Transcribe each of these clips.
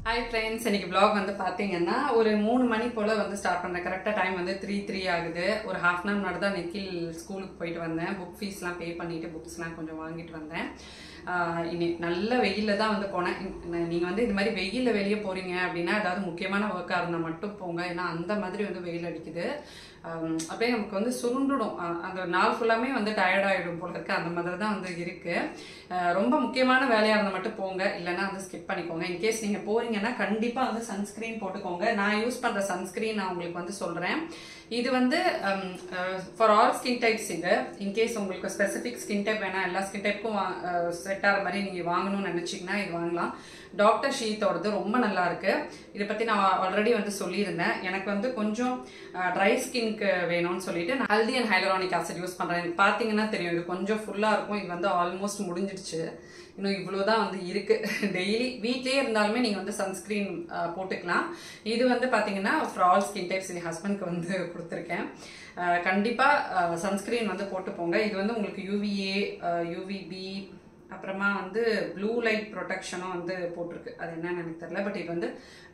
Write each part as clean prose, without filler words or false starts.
Hi friends, இன்னைக்கு vlog வந்து பாத்தீங்கன்னா ஒரு 3 மணி போல வந்து ஸ்டார்ட் பண்ணேன். கரெக்ட்டா டைம் வந்து 3:03 ஆகுது. ஒரு half an hour முன்னாடி தான் நிக்கில் ஸ்கூலுக்கு போயிட்டு வந்தேன். புக் ஃபீஸ்லாம் பே பண்ணிட்டு புக்ஸ்லாம் கொஞ்சம் வாங்கிட்டு வந்தேன். இனி நல்ல வெயில்ல தான் வந்து போனேன். நீங்க வந்து இந்த மாதிரி வெயில்ல வெளியே போறீங்க அப்படின்னா ஏதாவது முக்கியமான ஒர்க்கா இருந்தா மட்டும் போங்க. ஏன்னா அந்த மாதிரி வந்து வெயில் அடிக்குது. அப்படியே நமக்கு வந்து சுருண்டுடும். அந்த நாள் ஃபுல்லாமே வந்து டயர்ட் ஆகிடும் போல இருக்கு. அந்த மாதிரி தான் வந்து இருக்கு. ரொம்ப முக்கியமான வேலையாக இருந்தால் மட்டும் போங்க, இல்லைன்னா வந்து ஸ்கிப் பண்ணிக்கோங்க. இன்கேஸ் நீங்கள் போறீங்கன்னா கண்டிப்பாக வந்து சன்ஸ்கிரீன் போட்டுக்கோங்க. நான் யூஸ் பண்ணுற சன்ஸ்கிரீன் நான் உங்களுக்கு வந்து சொல்கிறேன். இது வந்து ஃபார் ஆல் ஸ்கின் டைப்ஸ். இது இன்கேஸ் உங்களுக்கு ஸ்பெசிஃபிக் ஸ்கின் டைப் வேணா, எல்லா ஸ்கின் டைப்புக்கும் செட் ஆகிற மாதிரி நீங்கள் வாங்கணும்னு நினச்சிங்கன்னா இது வாங்கலாம். டாக்டர் ஷீத்தோடது ரொம்ப நல்லா இருக்கு. இதை பற்றி நான் ஆல்ரெடி வந்து சொல்லியிருந்தேன். எனக்கு வந்து கொஞ்சம் ட்ரை ஸ்கின்க்கு வேணும்னு சொல்லிட்டு நான் haldi and hyaluronic acid use பண்ணுறேன். பார்த்தீங்கன்னா தெரியும், இது கொஞ்சம் ஃபுல்லாக இருக்கும். இது வந்து ஆல்மோஸ்ட் முடிஞ்சிடுச்சு. இன்னும் இவ்வளோதான் வந்து இருக்கு. டெய்லி வீட்லேயே இருந்தாலுமே நீங்கள் வந்து சன்ஸ்கிரீன் போட்டுக்கலாம். இது வந்து பார்த்தீங்கன்னா ஃபார் ஆல் ஸ்கின் டைப்ஸ் என் ஹஸ்பண்ட்க்கு வந்து கொடுத்துருக்கேன். கண்டிப்பாக சன்ஸ்கிரீன் வந்து போட்டு போங்க. இது வந்து உங்களுக்கு UVA, UVB, அப்புறமா வந்து ப்ளூ லைட் ப்ரொடெக்ஷனும் வந்து போட்டிருக்கு. அது என்னன்னு எனக்கு தெரியல. பட் இது வந்து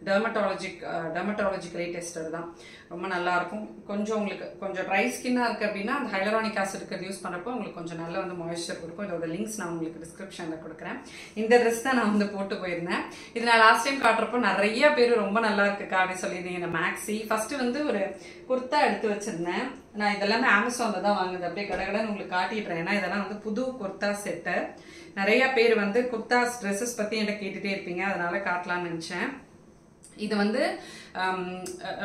டெர்மட்டாலஜிக்கலி டெஸ்டட் தான். ரொம்ப நல்லா இருக்கும். கொஞ்சம் உங்களுக்கு கொஞ்சம் ட்ரை ஸ்கின்னாக இருக்குது அப்படின்னா அந்த ஹைலரானிக் ஆசிட் இருக்கிறது யூஸ் பண்ணுறப்போ உங்களுக்கு கொஞ்சம் நல்லா வந்து மாய்ஸ்சர் கொடுக்கும். இதோட லிங்க்ஸ் நான் உங்களுக்கு டிஸ்கிரிப்ஷனில் கொடுக்குறேன். இந்த ட்ரெஸ் தான் நான் வந்து போட்டு போயிருந்தேன். இது நான் லாஸ்ட் டைம் காட்டுறப்போ நிறைய பேர் ரொம்ப நல்லா இருக்குக்கா அப்படின்னு சொல்லியிருந்தீங்க. இந்த மேக்ஸி ஃபர்ஸ்ட் வந்து ஒரு குர்த்தா எடுத்து வச்சிருந்தேன். நான் இதெல்லாமே அமேசான்ல தான் வாங்குது. அப்படியே கடகடன்னு உங்களுக்கு காட்டிடுறேன். ஏன்னா இதெல்லாம் வந்து புது குர்த்தா செட்டு. நிறைய பேர் வந்து குர்தாஸ் ட்ரெஸ்ஸஸ் பத்தி என்கிட்ட கேட்டுட்டே இருப்பீங்க, அதனால காட்டலாம்னு நினைச்சேன். இது வந்து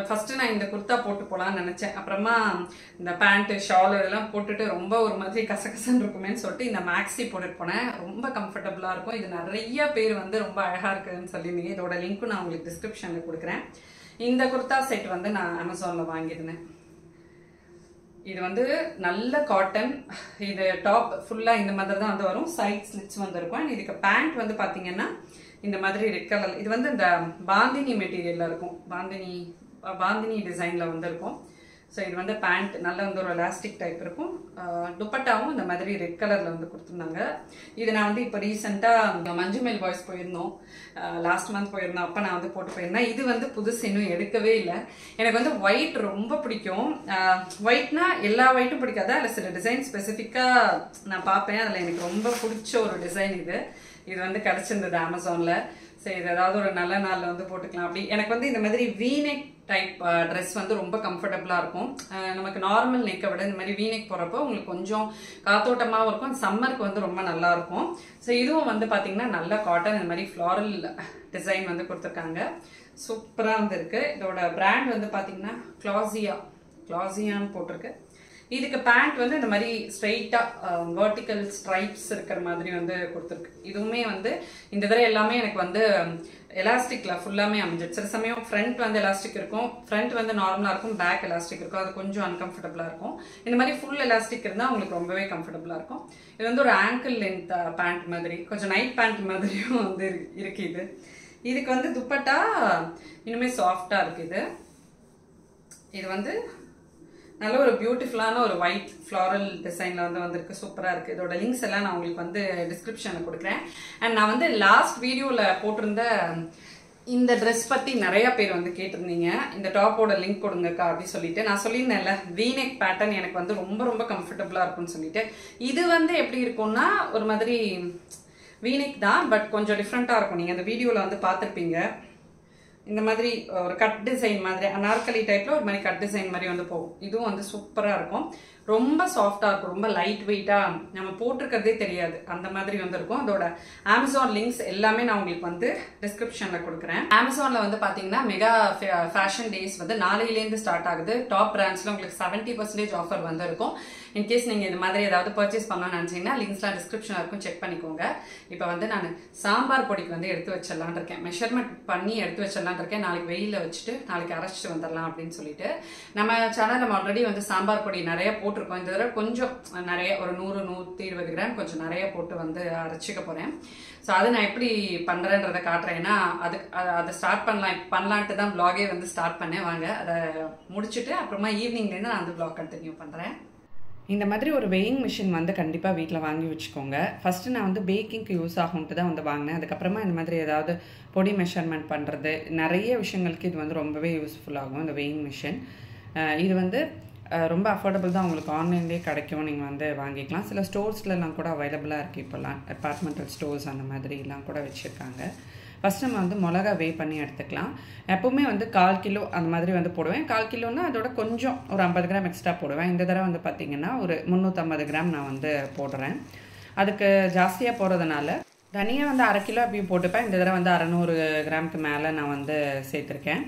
ஃபர்ஸ்ட் நான் இந்த குர்த்தா போட்டு போலான்னு நினைச்சேன். அப்புறமா இந்த பேண்ட் ஷால் இதெல்லாம் போட்டுட்டு ரொம்ப ஒரு மாதிரி கசகசன்னு இருக்குமேன்னு சொல்லிட்டு இந்த மேக்ஸி போட்டுட்டு போனேன். ரொம்ப கம்ஃபர்டபுளா இருக்கும். இது நிறைய பேர் வந்து ரொம்ப அழகா இருக்குன்னு சொல்லியிருந்தீங்க. இதோட லிங்க்கும் நான் உங்களுக்கு டிஸ்கிரிப்ஷன்ல கொடுக்குறேன். இந்த குர்த்தா செட் வந்து நான் அமேசான்ல வாங்கியிருந்தேன். இது வந்து நல்ல காட்டன். இது டாப் ஃபுல்லா இந்த மாதிரி தான் வந்து வரும். சைட் ஸ்லிட்ஸ் வந்து இருக்கும். இதுக்கு பேண்ட் வந்து பாத்தீங்கன்னா இந்த மாதிரி ரெட் கலர். இது வந்து இந்த பாந்தினி மெட்டீரியல்ல இருக்கும். பாந்தினி டிசைன்ல வந்து இருக்கும். ஸோ இது வந்து பேண்ட் நல்ல வந்து ஒரு எலாஸ்டிக் டைப் இருக்கும். துப்பட்டாவும் இந்த மாதிரி ரெட் கலர்ல வந்து கொடுத்துருந்தாங்க. இது நான் வந்து இப்போ ரீசெண்டாக மஞ்சுமேல் பாய்ஸ் போயிருந்தோம். லாஸ்ட் மந்த் போயிருந்தோம். அப்போ நான் வந்து போட்டு போயிருந்தேன். இது வந்து புதுசு, இன்னும் எடுக்கவே இல்லை. எனக்கு வந்து ஒயிட் ரொம்ப பிடிக்கும். ஒயிட்னா எல்லா ஒயிட்டும் பிடிக்காதா, இல்லை சில டிசைன் ஸ்பெசிஃபிக்காக நான் பார்ப்பேன். அதில் எனக்கு ரொம்ப பிடிச்ச ஒரு டிசைன் இது. இது வந்து கிடைச்சிருந்தது அமேசான்ல. சரி, இது ஏதாவது ஒரு நல்ல நாளில் வந்து போட்டுக்கலாம். அப்படி எனக்கு வந்து இந்த மாதிரி வீநெக் டைப் ட்ரெஸ் வந்து ரொம்ப கம்ஃபர்டபுளாக இருக்கும். நமக்கு நார்மல் நெக்கை விட இந்த மாதிரி வீநெக் போகிறப்போ உங்களுக்கு கொஞ்சம் காத்தோட்டமாகவும் இருக்கும். சம்மருக்கு வந்து ரொம்ப நல்லா இருக்கும். ஸோ இதுவும் வந்து பார்த்தீங்கன்னா நல்ல காட்டன், இந்த மாதிரி ஃப்ளாரல் டிசைன் வந்து கொடுத்துருக்காங்க. சூப்பராக வந்து இருக்கு. இதோட பிராண்ட் வந்து பார்த்தீங்கன்னா கிளாசியான்னு போட்டிருக்கு. இதுக்கு பேண்ட் வந்து இந்த மாதிரி ஸ்ட்ரைட்டா வெர்டிக்கல் ஸ்ட்ரைப்ஸ் இருக்கிற மாதிரி வந்து கொடுத்துருக்கு. இதுவுமே வந்து இந்த தடவை எல்லாமே எனக்கு வந்து எலாஸ்டிக்ல ஃபுல்லாமே அமைஞ்சிட்டு. சில சமயம் ஃப்ரண்ட் வந்து எலாஸ்டிக் இருக்கும், ஃப்ரண்ட் வந்து நார்மலா இருக்கும், பேக் எலாஸ்டிக் இருக்கும். அது கொஞ்சம் அன்கம்ஃபர்டபுளா இருக்கும். இந்த மாதிரி ஃபுல் எலாஸ்டிக் இருந்தால் உங்களுக்கு ரொம்பவே கம்ஃபர்டபுளா இருக்கும். இது வந்து ஒரு ஆங்கிள் லென்த் பேண்ட் மாதிரி, கொஞ்சம் நைட் பேண்ட் மாதிரியும் வந்து இருக்கு. இதுக்கு வந்து துப்பட்டா இன்னுமே சாஃப்டா இருக்குது. இது வந்து நல்ல ஒரு பியூட்டிஃபுல்லான ஒரு ஒயிட் ஃப்ளாரல் டிசைன்ல வந்து வந்திருக்கு. சூப்பரா இருக்கு. இதோட லிங்க்ஸ் எல்லாம் நான் உங்களுக்கு வந்து டிஸ்கிரிப்ஷன்ல கொடுக்குறேன். அண்ட் நான் வந்து லாஸ்ட் வீடியோல போட்டிருந்த இந்த ட்ரெஸ் பத்தி நிறைய பேர் வந்து கேட்டிருந்தீங்க. இந்த டாப்போட லிங்க் கொடுங்கக்கா அப்படின்னு சொல்லிட்டு நான் சொல்லியிருந்தேன்ல, வீநெக் பேட்டர்ன் எனக்கு வந்து ரொம்ப ரொம்ப கம்ஃபர்டபுளா இருக்கும்னு சொல்லிட்டு. இது வந்து எப்படி இருக்கும்னா ஒரு மாதிரி வீநெக் தான், பட் கொஞ்சம் டிஃப்ரெண்டா இருக்கும். நீங்க அந்த வீடியோல வந்து பார்த்துருப்பீங்க. இந்த மாதிரி ஒரு கட் டிசைன் மாதிரி, அனார்கலி டைப்ல ஒரு மாதிரி கட் டிசைன் மாதிரி வந்து போகும். இதுவும் வந்து சூப்பரா இருக்கும். ரொம்ப சாஃப்டா இருக்கும். ரொம்ப லைட் வெயிட்டா, நம்ம போட்டிருக்கிறதே தெரியாது அந்த மாதிரி வந்து இருக்கும். அதோட அமேசான் லிங்க்ஸ் எல்லாமே நான் உங்களுக்கு வந்து டிஸ்கிரிப்ஷன்ல கொடுக்குறேன். அமேசான்ல வந்து பாத்தீங்கன்னா மெகா ஃபேஷன் டேஸ் வந்து நாளையிலேருந்து ஸ்டார்ட் ஆகுது. டாப் பிராண்ட்ஸ்ல உங்களுக்கு 70% ஆஃபர் வந்து இருக்கும். இன்கேஸ் நீங்க இந்த மாதிரி ஏதாவது பர்ச்சேஸ் பண்ணணும்னு நினைச்சீங்கன்னா லிங்க்ஸ்லாம் டிஸ்கிரிப்ஷன்ல இருக்கும், செக் பண்ணிக்கோங்க. இப்போ வந்து நான் சாம்பார் பொடிக்கு வந்து எடுத்து வச்சிடலான் இருக்கேன். மெஷர்மெண்ட் பண்ணி எடுத்து வச்சிடலான் இருக்கேன். நாளைக்கு வெயில வச்சுட்டு நாளைக்கு அரைச்சிட்டு வந்துடலாம் அப்படின்னு சொல்லிட்டு. நம்ம சேனல் நம்ம ஆல்ரெடி வந்து சாம்பார் பொடி நிறைய போட்டிருக்கோம். இந்த தடவை கொஞ்சம் நிறைய ஒரு 100-120 கிராம் கொஞ்சம் நிறைய போட்டு வந்து அரைச்சிக்க போறேன். ஸோ அது நான் எப்படி பண்றேன்றதை காட்டுறேன். ஏன்னா அதை ஸ்டார்ட் பண்ணலான்ட்டு தான் vlog-ஏ வந்து ஸ்டார்ட் பண்ணேன். வாங்க அதை முடிச்சுட்டு அப்புறமா ஈவினிங்லேருந்து நான் வந்து vlog கண்டினியூ பண்றேன். இந்த மாதிரி ஒரு வெயிங் மிஷின் வந்து கண்டிப்பாக வீட்டில் வாங்கி வச்சுக்கோங்க. ஃபஸ்ட்டு நான் வந்து பேக்கிங்க்கு யூஸ் ஆகும்ட்டு தான் வந்து வாங்கினேன். அதுக்கப்புறமா இந்த மாதிரி ஏதாவது பொடி மெஷர்மெண்ட் பண்ணுறது நிறைய விஷயங்களுக்கு இது வந்து ரொம்பவே யூஸ்ஃபுல்லாகும் இந்த வெயிங் மிஷின். இது வந்து ரொம்ப அஃபோர்டபுள் தான், உங்களுக்கு ஆன்லைன்லேயே கிடைக்கும், நீங்கள் வந்து வாங்கிக்கலாம். சில ஸ்டோர்ஸ்லலாம் கூட அவைலபிளாக இருக்குது இப்போல்லாம், டிபார்ட்மெண்டல் ஸ்டோர்ஸ் அந்த மாதிரிலாம் கூட வச்சுருக்காங்க. ஃபஸ்ட் நம்ம வந்து மிளகா வெய் பண்ணி எடுத்துக்கலாம். எப்போவுமே வந்து 1/4 கிலோ அந்த மாதிரி வந்து போடுவேன். 1/4 கிலோன்னா அதோட கொஞ்சம் ஒரு 50 கிராம் எக்ஸ்ட்ரா போடுவேன். இந்த தடவை வந்து பார்த்திங்கன்னா ஒரு 350 கிராம் நான் வந்து போடுறேன். அதுக்கு ஜாஸ்தியாக போடுறதுனால தனியாக வந்து 1/2 கிலோ அப்படி போட்டுப்பேன். இந்த தடவை வந்து 600 கிராமுக்கு மேலே நான் வந்து சேர்த்துருக்கேன்.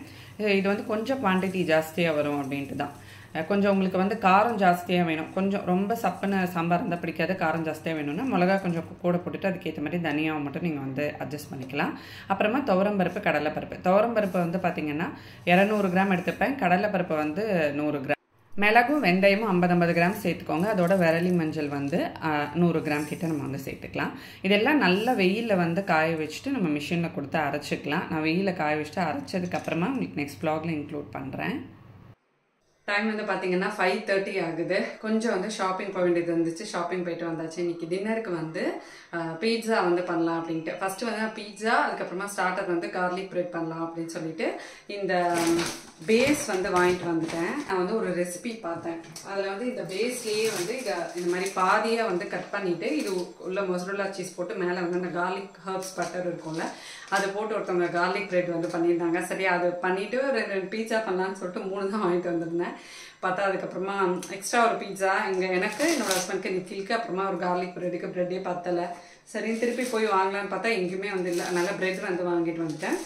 இது வந்து கொஞ்சம் குவான்டிட்டி ஜாஸ்தியாக வரும் அப்படின்ட்டு தான். கொஞ்சம் உங்களுக்கு வந்து காரம் ஜாஸ்தியாக வேணும், கொஞ்சம் ரொம்ப சப்புன்னு சாம்பார் இருந்தால் பிடிக்காது, காரம் ஜாஸ்தியாக வேணும்னா மிளகா கொஞ்சம் கூட போட்டுட்டு அதுக்கேற்ற மாதிரி தனியாக மட்டும் நீங்கள் வந்து அட்ஜஸ்ட் பண்ணிக்கலாம். அப்புறமா துவரம்பருப்பு, கடலைப்பருப்பு. துவரம்பருப்பு வந்து பார்த்திங்கன்னா 200 கிராம் எடுத்துப்பேன். கடலைப்பருப்பு வந்து 100 கிராம். மிளகும் வெந்தயமும் 50 கிராம் சேர்த்துக்கோங்க. அதோட விரலி மஞ்சள் வந்து 100 கிராம் கிட்ட நம்ம வந்து சேர்த்துக்கலாம். இதெல்லாம் நல்லா வெயிலில் வந்து காய வச்சுட்டு நம்ம மிஷினில் கொடுத்து அரைச்சிக்கலாம். நான் வெயிலில் காய வச்சுட்டு அரைச்சதுக்கப்புறமா உங்களுக்கு நெக்ஸ்ட் வ்ளாகில் இன்க்ளூட் பண்ணுறேன். டைம் வந்து பார்த்தீங்கன்னா 5:30 ஆகுது. கொஞ்சம் வந்து ஷாப்பிங் போக வேண்டியது இருந்துச்சு, ஷாப்பிங் போயிட்டு வந்தாச்சு. இன்னைக்கு டின்னருக்கு வந்து பீட்சா வந்து பண்ணலாம் அப்படின்ட்டு. ஃபஸ்ட்டு வந்து பீட்சா, அதுக்கப்புறமா ஸ்டார்டர் வந்து கார்லிக் பிரெட் பண்ணலாம் அப்படின்னு சொல்லிட்டு இந்த பேஸ் வந்து வாங்கிட்டு வந்துட்டேன். நான் வந்து ஒரு ரெசிபி பார்த்தேன், அதில் வந்து இந்த பேஸ்லேயே வந்து இந்த மாதிரி பாதியாக வந்து கட் பண்ணிவிட்டு இது உள்ள மொசரல்லா சீஸ் போட்டு மேலே வந்து இந்த கார்லிக் ஹர்ப்ஸ் பட்டர் இருக்கும்ல அதை போட்டு ஒருத்தவங்க கார்லிக் பிரெட் வந்து பண்ணியிருந்தாங்க. சரி அது பண்ணிவிட்டு 2 பீட்சா பண்ணலான்னு சொல்லிட்டு 3 தான் வாங்கிட்டு வந்திருந்தேன். பார்த்தா அதுக்கப்புறமா எக்ஸ்ட்ரா ஒரு பீட்சா எனக்கு என்னோட ஹஸ்பண்ட்க்கு நிக்கிலுக்கு, அப்புறமா ஒரு கார்லிக் பிரெட்டுக்கு பிரெட்டே பத்தலை. சரி திருப்பி போய் வாங்கலான்னு பார்த்தா எங்கேயுமே வந்து இல்லை. அதனால் பிரெட் வந்து வாங்கிட்டு வந்துட்டேன்.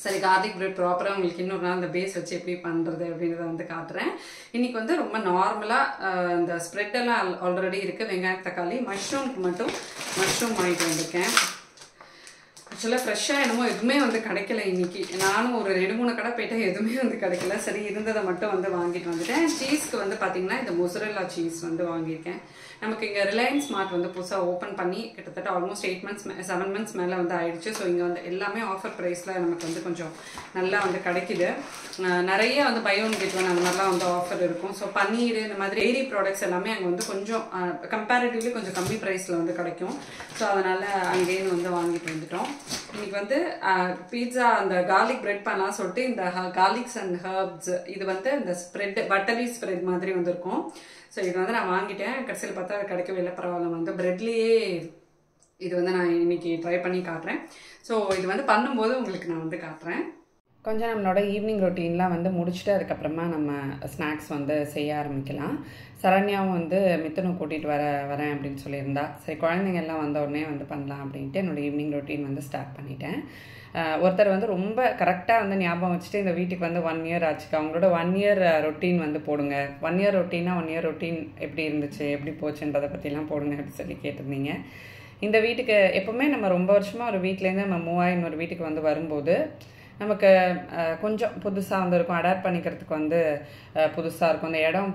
சரி கார்லிக் பிரெட் ப்ராப்பராக உங்களுக்கு இன்னொரு நாள் அந்த பேஸ் வச்சு எப்படி பண்ணுறது அப்படின்றத வந்து காட்டுறேன். இன்றைக்கி வந்து ரொம்ப நார்மலாக இந்த ஸ்ப்ரெட்டெல்லாம் ஆல்ரெடி இருக்குது. வெங்காயம், தக்காளி, மஷ்ரூம்க்கு மட்டும் மஷ்ரூம் வாங்கிட்டு வந்திருக்கேன். ஆக்சுவலாக ஃப்ரெஷ்ஷாக என்னமோ எதுவுமே வந்து கிடைக்கல இன்றைக்கி. நானும் ஒரு 2-3 கடை போயிட்டேன், எதுவுமே வந்து கிடைக்கல. சரி இருந்ததை மட்டும் வந்து வாங்கிட்டு வந்துட்டேன். சீஸ்க்கு வந்து பார்த்திங்கன்னா இந்த மொசரல்லா சீஸ் வந்து வாங்கியிருக்கேன். நமக்கு இங்கே ரிலையன்ஸ் மார்ட் வந்து புதுசாக ஓப்பன் பண்ணி கிட்டத்தட்ட ஆல்மோஸ்ட் 7 months மேலே வந்து ஆயிடுச்சு. ஸோ இங்கே வந்து எல்லாமே ஆஃபர் ப்ரைஸில் நமக்கு வந்து கொஞ்சம் நல்லா வந்து கிடைக்குது. நிறைய வந்து பை ஒன் கெட் ஒன் அந்த மாதிரிலாம் வந்து ஆஃபர் இருக்கும். ஸோ பன்னீர் இந்த மாதிரி டெய்ரி ப்ராடக்ட்ஸ் எல்லாமே அங்கே வந்து கொஞ்சம் கம்பேரிட்டிவ்லி கொஞ்சம் கம்மி ப்ரைஸில் வந்து கிடைக்கும். ஸோ அதனால் அங்கேயும் வந்து வாங்கிட்டு வந்துட்டோம். இன்னைக்கு வந்து பீட்சா அந்த கார்லிக் பிரெட் பண்ணலாம் சொல்லிட்டு இந்த கார்லிக்ஸ் அண்ட் ஹர்ப்ஸ் இது வந்து இந்த ஸ்ப்ரெட் பட்டரி ஸ்ப்ரெட் மாதிரி வந்துருக்கும். ஸோ இது வந்து நான் வாங்கிட்டேன். கடைசியில் பார்த்தா அது கிடைக்கவே இல்லை. பரவாயில்ல, வந்து பிரெட்லேயே இது வந்து நான் இன்னைக்கு ட்ரை பண்ணி காட்டுறேன். ஸோ இது வந்து பண்ணும்போது உங்களுக்கு நான் வந்து காட்டுறேன். கொஞ்சம் நம்மளோட ஈவினிங் ரொட்டீன்லாம் வந்து முடிச்சுட்டு அதுக்கப்புறமா நம்ம ஸ்நாக்ஸ் வந்து செய்ய ஆரம்பிக்கலாம். சரண்யாவும் வந்து மித்தனும் கூட்டிகிட்டு வரேன் அப்படின்னு சொல்லியிருந்தா. சரி குழந்தைங்க எல்லாம் வந்த உடனே வந்து பண்ணலாம் அப்படின்ட்டு என்னோடய ஈவினிங் ரொட்டீன் வந்து ஸ்டார்ட் பண்ணிட்டேன். ஒருத்தர் வந்து ரொம்ப கரெக்டாக வந்து ஞாபகம் வச்சுட்டு இந்த வீட்டுக்கு வந்து 1 year ஆச்சுக்கு அவங்களோட 1 year ரொட்டீன் வந்து போடுங்க. 1 year ரொட்டீனா 1 year ரொட்டீன் எப்படி இருந்துச்சு, எப்படி போச்சுன்றதை பற்றிலாம் போடுங்க அப்படின்னு சொல்லி கேட்டிருந்தீங்க. இந்த வீட்டுக்கு எப்போவுமே நம்ம ரொம்ப வருஷமாக ஒரு வீட்டிலேருந்து நம்ம மூவ் ஆகி இன்னொரு வீட்டுக்கு வந்து வரும்போது நமக்கு கொஞ்சம் புதுசாக வந்து இருக்கும், அடாப்ட் பண்ணிக்கிறதுக்கு வந்து புதுசாக இருக்கும். அந்த இடம்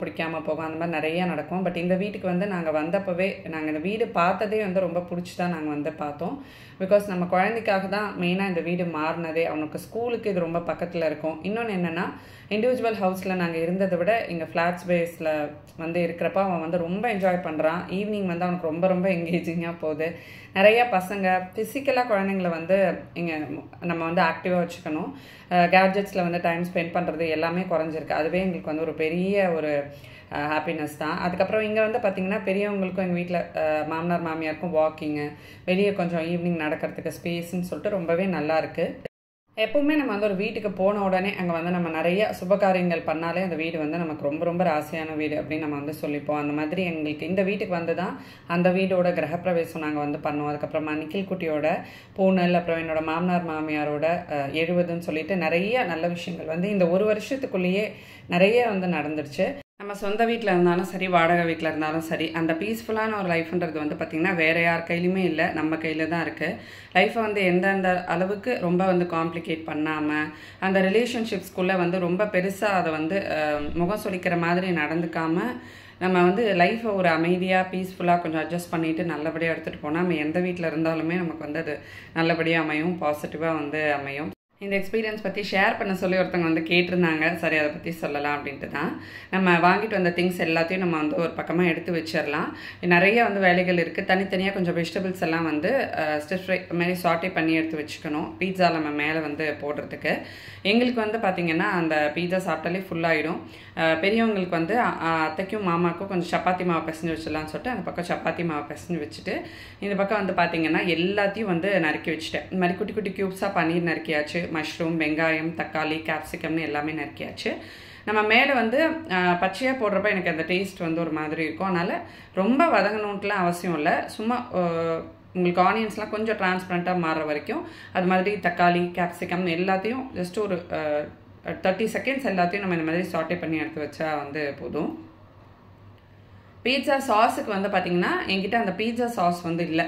பிடிக்காமல் போகும், அந்த மாதிரி நிறையா நடக்கும். பட் இந்த வீட்டுக்கு வந்து நாங்கள் வந்தப்பவே நாங்கள் இந்த வீடு பார்த்ததே வந்து ரொம்ப பிடிச்சி தான் நாங்கள் வந்து பார்த்தோம். பிகாஸ் நம்ம குழந்தைக்காக தான் மெயினாக இந்த வீடு மாறினதே. அவனுக்கு ஸ்கூலுக்கு இது ரொம்ப பக்கத்தில் இருக்கும். இன்னொன்று என்னென்னா இண்டிவிஜுவல் ஹவுஸில் நாங்கள் இருந்ததை விட இங்கே ஃப்ளாட்ஸ் பேஸில் வந்து இருக்கிறப்ப அவன் வந்து ரொம்ப என்ஜாய் பண்ணுறான். ஈவினிங் வந்து அவனுக்கு ரொம்ப ரொம்ப என்கேஜிங்காக போகுது. நிறையா பசங்க ஃபிசிக்கலாக குழந்தைங்கள வந்து இங்கே நம்ம வந்து ஆக்டிவாக வச்சுக்கணும். கேட்ஜெட்ஸில் வந்து டைம் ஸ்பெண்ட் பண்ணுறது எல்லாமே குறைஞ்சிருக்கு. அதுவே எங்களுக்கு வந்து ஒரு பெரிய ஒரு ஹாப்பினஸ் தான். அதுக்கப்புறம் இங்கே வந்து பார்த்திங்கன்னா பெரியவங்களுக்கும் எங்கள் வீட்டில் மாமனார் மாமியாருக்கும் வாக்கிங்கு, வெளியே கொஞ்சம் ஈவினிங் நடக்கிறதுக்கு ஸ்பேஸ்ன்னு சொல்லிட்டு ரொம்பவே நல்லா இருக்குது. எப்போவுமே நம்ம வந்து ஒரு வீட்டுக்கு போன உடனே அங்கே வந்து நம்ம நிறைய சுபகாரியங்கள் பண்ணாலே அந்த வீடு வந்து நமக்கு ரொம்ப ரொம்ப ராசியான வீடு அப்படின்னு நம்ம வந்து சொல்லிப்போம். அந்த மாதிரி எங்களுக்கு இந்த வீட்டுக்கு வந்து தான் அந்த வீடோட கிரகப்பிரவேசம் நாங்கள் வந்து பண்ணோம். அதுக்கப்புறமா நிக்கில் குட்டியோட பூனல், அப்புறம் என்னோட மாமனார் மாமியாரோட 70ன்னு சொல்லிட்டு நிறைய நல்ல விஷயங்கள் வந்து இந்த ஒரு வருஷத்துக்குள்ளேயே நிறைய வந்து நடந்துருச்சு. நம்ம சொந்த வீட்டில் இருந்தாலும் சரி, வாடகை வீட்டில் இருந்தாலும் சரி, அந்த பீஸ்ஃபுல்லான ஒரு லைஃப்ன்றது வந்து பார்த்திங்கன்னா வேறு யார் கையிலுமே இல்லை, நம்ம கையில் தான் இருக்குது. லைஃப்பை வந்து எந்தெந்த அளவுக்கு ரொம்ப வந்து காம்ப்ளிகேட் பண்ணாமல், அந்த ரிலேஷன்ஷிப்ஸ்குள்ளே வந்து ரொம்ப பெருசாக அதை வந்து முகம் சொலிக்கிற மாதிரி நடந்துக்காமல் நம்ம வந்து லைஃப்பை ஒரு அமைதியாக பீஸ்ஃபுல்லாக கொஞ்சம் அட்ஜஸ்ட் பண்ணிவிட்டு நல்லபடியாக எடுத்துகிட்டு போனால் நம்ம எந்த வீட்டில் இருந்தாலுமே நமக்கு வந்து அது நல்லபடியாக அமையும், பாசிட்டிவாக வந்து அமையும். இந்த எக்ஸ்பீரியன்ஸ் பற்றி ஷேர் பண்ண சொல்லி ஒருத்தவங்க வந்து கேட்டிருந்தாங்க. சரி, அதை பற்றி சொல்லலாம் அப்படின்ட்டு தான். நம்ம வாங்கிட்டு வந்த திங்ஸ் எல்லாத்தையும் நம்ம வந்து ஒரு பக்கமாக எடுத்து வச்சிடலாம். நிறைய வந்து வேலைகள் இருக்குது. தனித்தனியாக கொஞ்சம் வெஜிடபிள்ஸ் எல்லாம் வந்து ஸ்டிர் ஃப்ரை மாதிரி சாட்டே பண்ணி எடுத்து வச்சுக்கணும், பீட்சா நம்ம மேலே வந்து போடுறதுக்கு. எங்களுக்கு வந்து பார்த்திங்கன்னா அந்த பீட்சா சாப்பிட்டாலே ஃபுல்லாகிடும். பெரியவங்களுக்கு வந்து அத்தைக்கும் மாமாவுக்கும் கொஞ்சம் சப்பாத்தி மாவு பிசைஞ்சு வச்சிடலாம்னு சொல்லிட்டு அந்த பக்கம் சப்பாத்தி மாவு பிசைஞ்சு வச்சுட்டு இந்த பக்கம் வந்து பார்த்திங்கன்னா எல்லாத்தையும் வந்து நறுக்கி வச்சுட்டேன். இந்த மாதிரி குட்டி குட்டி க்யூப்ஸாக பன்னீர் நறுக்கியாச்சு, மஷ்ரூம், வெங்காயம், தக்காளி, கேப்சிகம்னு எல்லாமே நறுக்கியாச்சு. நம்ம மேலே வந்து பச்சையாக போடுறப்ப எனக்கு அந்த டேஸ்ட் வந்து ஒரு மாதிரி இருக்கும். அதனால் ரொம்ப வதங்கணுன்ட்டுலாம் அவசியம் இல்லை. சும்மா உங்களுக்கு ஆனியன்ஸ்லாம் கொஞ்சம் டிரான்ஸ்பரண்ட்டாக மாறுற வரைக்கும் அது மாதிரி தக்காளி, கேப்சிகம் எல்லாத்தையும் ஜஸ்ட் ஒரு 30 செகண்ட்ஸ் எல்லாத்தையும் நம்ம இந்த மாதிரி சாட்டே பண்ணி எடுத்து வச்சா வந்து போதும். பீட்சா சாஸுக்கு வந்து பார்த்திங்கன்னா என்கிட்ட அந்த பீட்சா சாஸ் வந்து இல்லை.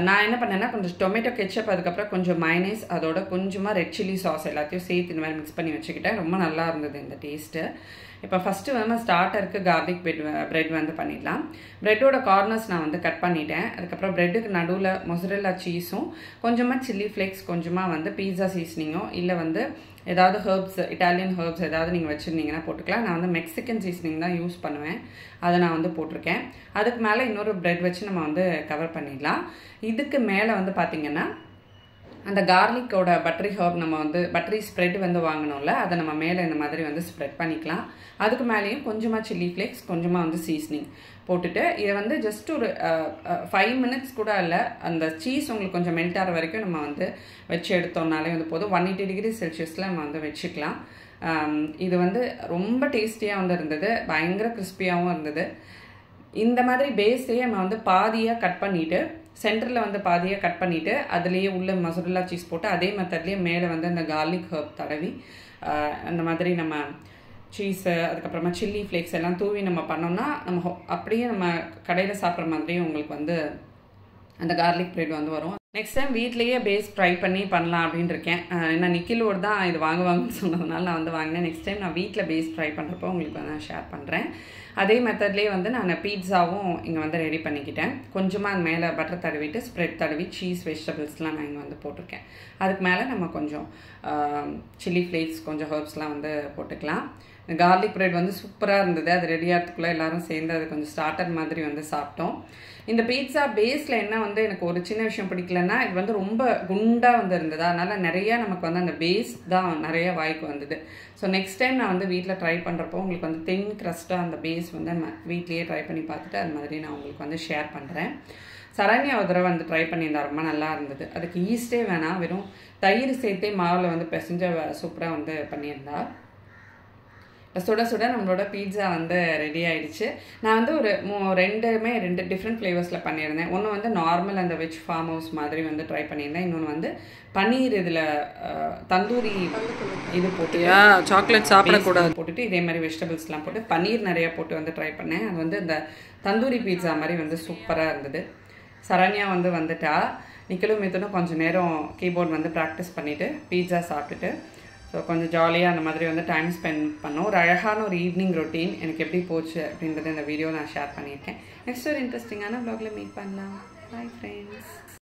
நான் என்ன பண்ணேன்னா கொஞ்சம் டொமேட்டோ கெச்சப், அதுக்கப்புறம் கொஞ்சம் மைனஸ், அதோட கொஞ்சமாக ரெட் சில்லி சாஸ் எல்லாத்தையும் சேர்த்து இந்த மாதிரி மிக்ஸ் பண்ணி வச்சுக்கிட்டேன். ரொம்ப நல்லா இருந்தது இந்த டேஸ்ட்டு. இப்போ ஃபஸ்ட்டு வந்து ஸ்டார்டருக்கு கார்லிக் ப்ரெட் வந்து பண்ணிடலாம். ப்ரெட்டோட கார்னர்ஸ் நான் வந்து கட் பண்ணிட்டேன். அதுக்கப்புறம் ப்ரெட்டுக்கு நடுவில் மொசரெல்லா சீஸும் கொஞ்சமாக சில்லி ஃப்ளேக்ஸ், கொஞ்சமாக வந்து பீட்சா சீசனிங்கோ இல்லை வந்து ஏதாவது ஹர்ப்ஸ், இட்டாலியன் ஹர்ப்ஸ் ஏதாவது நீங்கள் வச்சுருந்தீங்கன்னா போட்டுக்கலாம். நான் வந்து மெக்சிகன் சீசனிங் தான் யூஸ் பண்ணுவேன், அதை நான் வந்து போட்டிருக்கேன். அதுக்கு மேலே இன்னொரு ப்ரெட் வச்சு நம்ம வந்து கவர் பண்ணிடலாம். இதுக்கு மேலே வந்து பார்த்திங்கன்னா அந்த கார்லிக்கோட பட்டரி ஹர்ப், நம்ம வந்து பட்டரி ஸ்ப்ரெட் வந்து வாங்கணும்ல, அதை நம்ம மேலே இந்த மாதிரி வந்து ஸ்ப்ரெட் பண்ணிக்கலாம். அதுக்கு மேலேயும் கொஞ்சமாக சில்லி ஃப்ளேக்ஸ், கொஞ்சமாக வந்து சீசனிங் போட்டுட்டு இதை வந்து ஜஸ்ட் ஒரு 5 மினிட்ஸ் கூட இல்லை, அந்த சீஸ் உங்களுக்கு கொஞ்சம் மெல்ட் ஆகிற வரைக்கும் நம்ம வந்து வச்சு எடுத்தோம்னாலே வந்து போதும். 180 டிகிரி செல்சியஸில் நம்ம வந்து வச்சுக்கலாம். இது வந்து ரொம்ப டேஸ்டியாக வந்து இருந்தது, பயங்கர கிறிஸ்பியாகவும் இருந்தது. இந்த மாதிரி பேஸையே நம்ம வந்து பாதியாக கட் பண்ணிவிட்டு சென்டரில் வந்து பாதியாக கட் பண்ணிவிட்டு அதுலேயே உள்ள மொசரெல்லா சீஸ் போட்டு அதே மெத்தட்லேயே மேலே வந்து அந்த கார்லிக் ஹர்ப் தடவி அந்த மாதிரி நம்ம சீஸு, அதுக்கப்புறமா சில்லி ஃப்ளேக்ஸ் எல்லாம் தூவி நம்ம பண்ணோம்னா நம்ம அப்படியே நம்ம கடையில் சாப்பிட்ற மாதிரியே உங்களுக்கு வந்து அந்த கார்லிக் ப்ரெட் வந்து வரும். நெக்ஸ்ட் டைம் வீட்லேயே பேஸ் ட்ரை பண்ணி பண்ணலாம் அப்படின்னு இருக்கேன். ஏன்னா நிக்கிலோடு தான் இது வாங்குவாங்கன்னு சொன்னதுனால நான் வந்து வாங்கினேன். நெக்ஸ்ட் டைம் நான் வீட்டில் பேஸ் ட்ரை பண்ணுறப்போ உங்களுக்கு நான் ஷேர் பண்ணுறேன். அதே மெத்தட்லேயே வந்து நான் பீட்சாவும் இங்கே வந்து ரெடி பண்ணிக்கிட்டேன். கொஞ்சமாக அது மேலே பட்டர் தடவிட்டு ஸ்ப்ரெட் தடவி சீஸ், வெஜிடபிள்ஸ்லாம் நான் இங்கே வந்து போட்டிருக்கேன். அதுக்கு மேலே நம்ம கொஞ்சம் சில்லி ஃப்ளேக்ஸ், கொஞ்சம் ஹர்ப்ஸ்லாம் வந்து போட்டுக்கலாம். கார்லிக் ப்ரெட் வந்து சூப்பராக இருந்தது. அது ரெடி ஆகிறதுக்குள்ளே எல்லோரும் சேர்ந்து அது கொஞ்சம் ஸ்டார்டர் மாதிரி வந்து சாப்பிட்டோம். இந்த பீட்சா பேஸில் என்ன வந்து எனக்கு ஒரு சின்ன விஷயம் பிடிக்கலன்னா, இது வந்து ரொம்ப குண்டாக வந்து இருந்தது. அதனால் நிறையா நமக்கு வந்து அந்த பேஸ் தான் நிறைய வாய்க்கு வந்தது. ஸோ நெக்ஸ்ட் டைம் நான் வந்து வீட்டில் ட்ரை பண்ணுறப்போ உங்களுக்கு வந்து தின் க்ரஸ்ட்டாக அந்த பேஸ் வந்து நம்ம வீட்லேயே ட்ரை பண்ணி பார்த்துட்டு அது மாதிரி நான் உங்களுக்கு வந்து ஷேர் பண்ணுறேன். சரண்யா ஒரு தடவை வந்து ட்ரை பண்ணியிருந்தா, ரொம்ப நல்லா இருந்தது. அதுக்கு ஈஸ்டே வேணாம், வெறும் தயிர் சேர்த்தே மாவில் வந்து பிசைஞ்ச சூப்பராக வந்து பண்ணியிருந்தா. சுட சுட நம்மளோட பீட்சா வந்து ரெடி ஆகிடுச்சு. நான் வந்து ஒரு ரெண்டு டிஃப்ரெண்ட் ஃப்ளேவர்ஸில் பண்ணியிருந்தேன். ஒன்று வந்து நார்மல் அந்த வெஜ் ஃபார்ம் ஹவுஸ் மாதிரி வந்து ட்ரை பண்ணியிருந்தேன். இன்னொன்று வந்து பன்னீர் இதில் தந்தூரி இது போட்டு சாக்லேட் சாப்பிடக்கூடாது போட்டுட்டு இதே மாதிரி வெஜிடபிள்ஸ்லாம் போட்டு பன்னீர் நிறையா போட்டு வந்து ட்ரை பண்ணேன். அது வந்து இந்த தந்தூரி பீட்சா மாதிரி வந்து சூப்பராக இருந்தது. சரண்யா வந்து வந்துட்டா. நிக்கலும் மித்தனும் கொஞ்சம் நேரம் கீபோர்ட் வந்து ப்ராக்டிஸ் பண்ணிவிட்டு பீட்சா சாப்பிட்டுட்டு ஸோ கொஞ்சம் ஜாலியாக அந்த மாதிரி வந்து டைம் ஸ்பெண்ட் பண்ணோம். ஒரு அழகான ஒரு ஈவினிங் ரொட்டீன் எனக்கு எப்படி போச்சு அப்படின்றத இந்த வீடியோ நான் ஷேர் பண்ணியிருக்கேன். நெக்ஸ்ட் ஒரு இன்ட்ரெஸ்டிங்கான வ்ளாகில் மீட் பண்ணலாம். Bye friends.